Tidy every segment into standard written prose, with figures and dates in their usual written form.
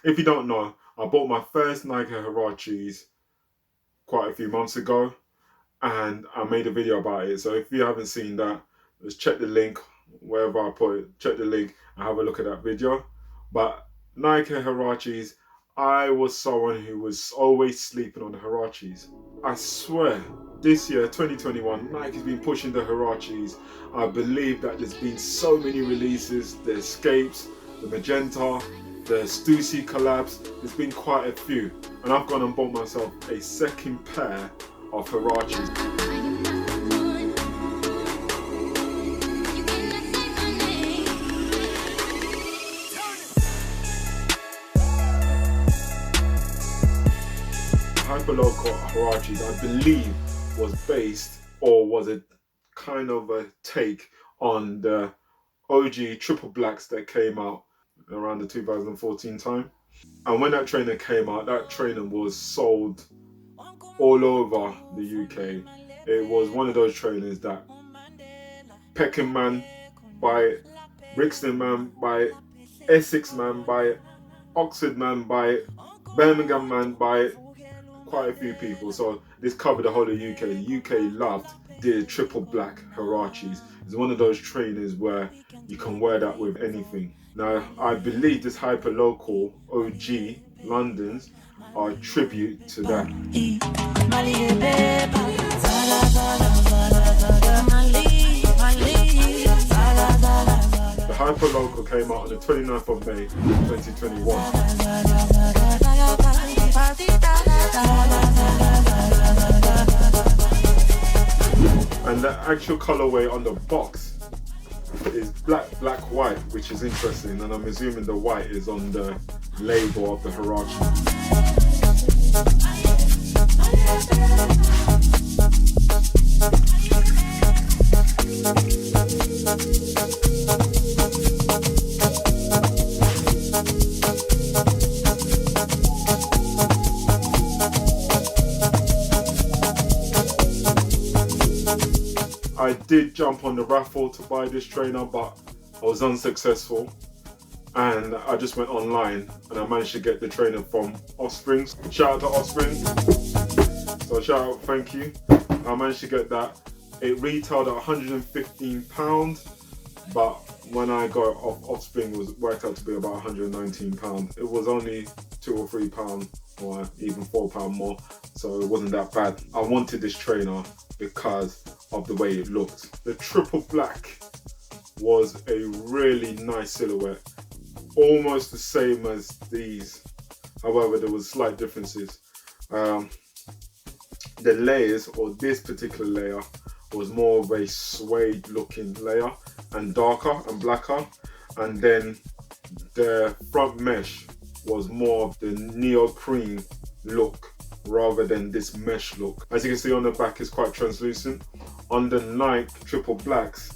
If you don't know, I bought my first Nike Huaraches quite a few months ago, and I made a video about it. So if you haven't seen that, just check the link wherever I put it. Check the link and have a look at that video. But Nike Huaraches, I was someone who was always sleeping on the Huaraches. I swear, this year, 2021, Nike's been pushing the Huaraches. I believe that there's been so many releases, the Escapes, the Magenta, the Stussy collabs. There's been quite a few, and I've gone and bought myself a second pair of Huaraches. Hyperlocal Huaraches, I believe, was based, or was a kind of a take on the OG triple blacks that came out around the 2014 time. And when that trainer came out, that trainer was sold all over the UK. It was one of those trainers that Peckham man buy it, Brixton man buy it, Essex man buy it, Oxford man buy it, Birmingham man buy it, quite a few people. So this covered the whole of UK. The UK loved the triple black Huaraches. It's one of those trainers where you can wear that with anything. Now, I believe this Hyperlocal OG Londons are a tribute to that. The Hyperlocal came out on the 29th of May 2021. And the actual colorway on the box is black, white, which is interesting, and I'm assuming the white is on the label of the Huarache. I did jump on the raffle to buy this trainer, but I was unsuccessful, and I just went online and I managed to get the trainer from Offspring. Shout out to Offspring. So shout out, thank you. I managed to get that. It retailed at £115, but when I got it off Offspring, it was worked out to be about £119. It was only £2 or £3 or even £4 more, so it wasn't that bad. I wanted this trainer because of the way it looked. The triple black was a really nice silhouette, almost the same as these. However, there was slight differences. The layers, or this particular layer, was more of a suede looking layer and darker and blacker, and then the front mesh was more of the neoprene look rather than this mesh look. As you can see on the back, it's quite translucent. On the Nike triple blacks,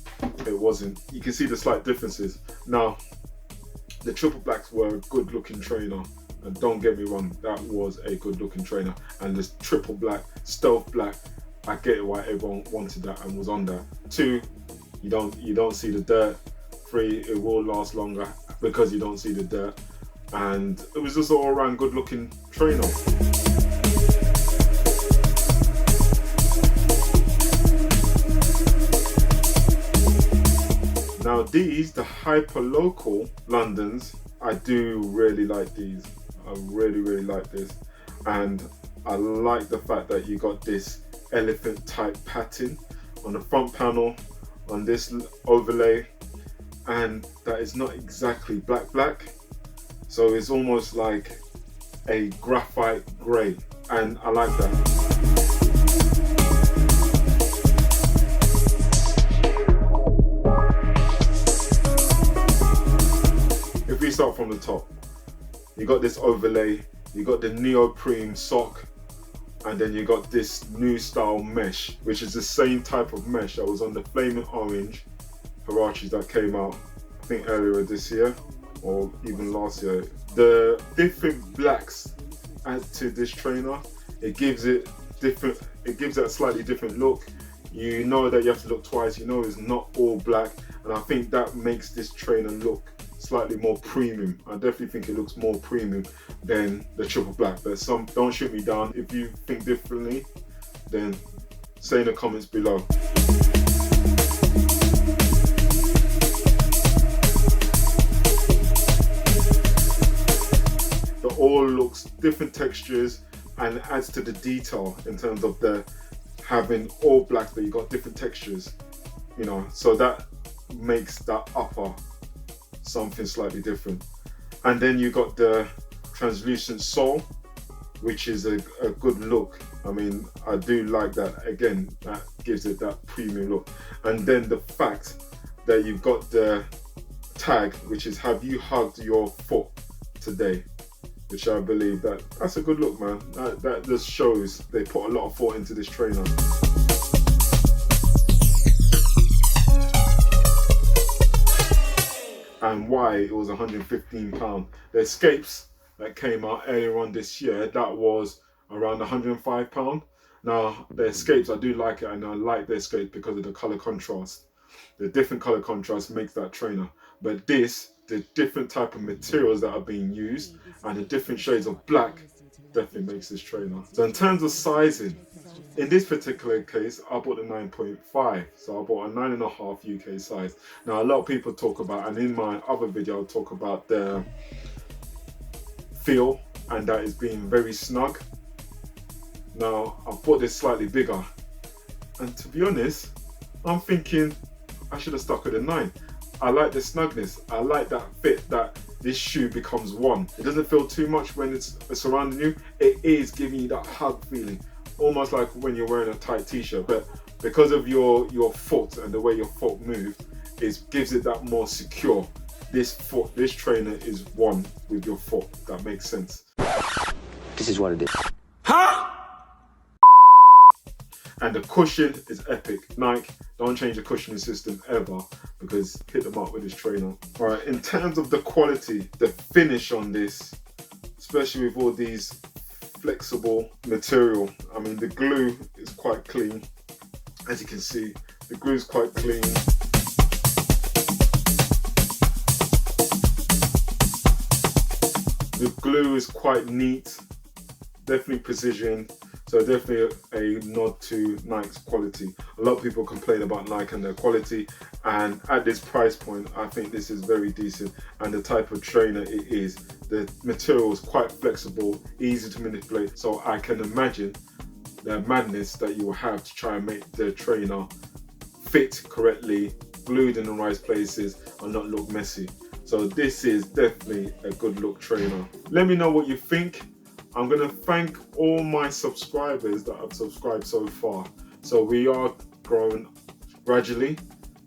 it wasn't. You can see the slight differences. Now, the triple blacks were a good looking trainer, and don't get me wrong, that was a good looking trainer. And this triple black, stealth black, I get it why everyone wanted that and was on that. 2, you don't see the dirt. 3, it will last longer because you don't see the dirt. And it was just all around good looking trainer. Now these, the Hyperlocal Londons, I do really like these. I really like this. And I like the fact that you got this elephant type pattern on the front panel, on this overlay, and that is not exactly black. So it's almost like a graphite grey, and I like that. If we start from the top, you got this overlay, you got the neoprene sock, and then you got this new style mesh, which is the same type of mesh that was on the flaming orange Huaraches that came out, I think earlier this year or even last year. The different blacks add to this trainer. It gives it a slightly different look. You know that you have to look twice. You know it's not all black, and I think that makes this trainer look slightly more premium. I definitely think it looks more premium than the triple black. But some, don't shoot me down. If you think differently, then say in the comments below. The all looks different textures and adds to the detail in terms of the having all black, but you got different textures, you know, so that makes that upper something slightly different. And then you got the translucent sole, which is a good look. I mean, I do like that. Again, that gives it that premium look. And then the fact that you've got the tag, which is have you hugged your foot today, which I believe that's a good look, man. That just shows they put a lot of thought into this trainer. And why it was £115. The Escapes that came out earlier on this year, that was around £105. Now the Escapes, I do like it, and I like the Escapes because of the colour contrast. The different colour contrast makes that trainer. But this, the different type of materials that are being used and the different shades of black definitely makes this trainer. So in terms of sizing, in this particular case, I bought a 9.5, so I bought a 9.5 UK size. Now a lot of people talk about, and in my other video I'll talk about the feel, and that is being very snug. Now I've bought this slightly bigger, and to be honest, I'm thinking I should have stuck with a 9. I like the snugness, I like that fit, that this shoe becomes one. It doesn't feel too much when it's surrounding you. It is giving you that hug feeling, almost like when you're wearing a tight t-shirt, but because of your foot and the way your foot moves, it gives it that more secure. This trainer is one with your foot, if that makes sense. This is what it is. Huh? And the cushion is epic. Nike, don't change the cushioning system ever, because hit them up with this trainer. All right, in terms of the quality, the finish on this, especially with all these flexible material, I mean, the glue is quite clean. As you can see, the glue is quite clean. The glue is quite neat, definitely precision. So definitely a nod to Nike's quality. A lot of people complain about Nike and their quality, and at this price point, I think this is very decent. And the type of trainer it is, the material is quite flexible, easy to manipulate. So I can imagine the madness that you will have to try and make the trainer fit correctly, glued in the right places, and not look messy. So this is definitely a good look trainer. Let me know what you think. I'm going to thank all my subscribers that have subscribed so far. So we are growing gradually,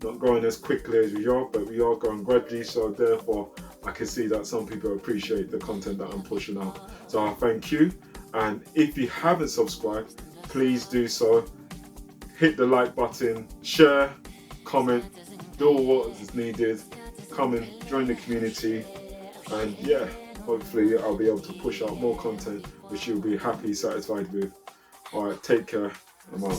not growing as quickly as we are, but we are growing gradually. So therefore, I can see that some people appreciate the content that I'm pushing out. So I thank you. And if you haven't subscribed, please do so. Hit the like button, share, comment, do what is needed. Come and join the community. And yeah, hopefully I'll be able to push out more content which you'll be happy, satisfied with. Alright, take care. I'm out.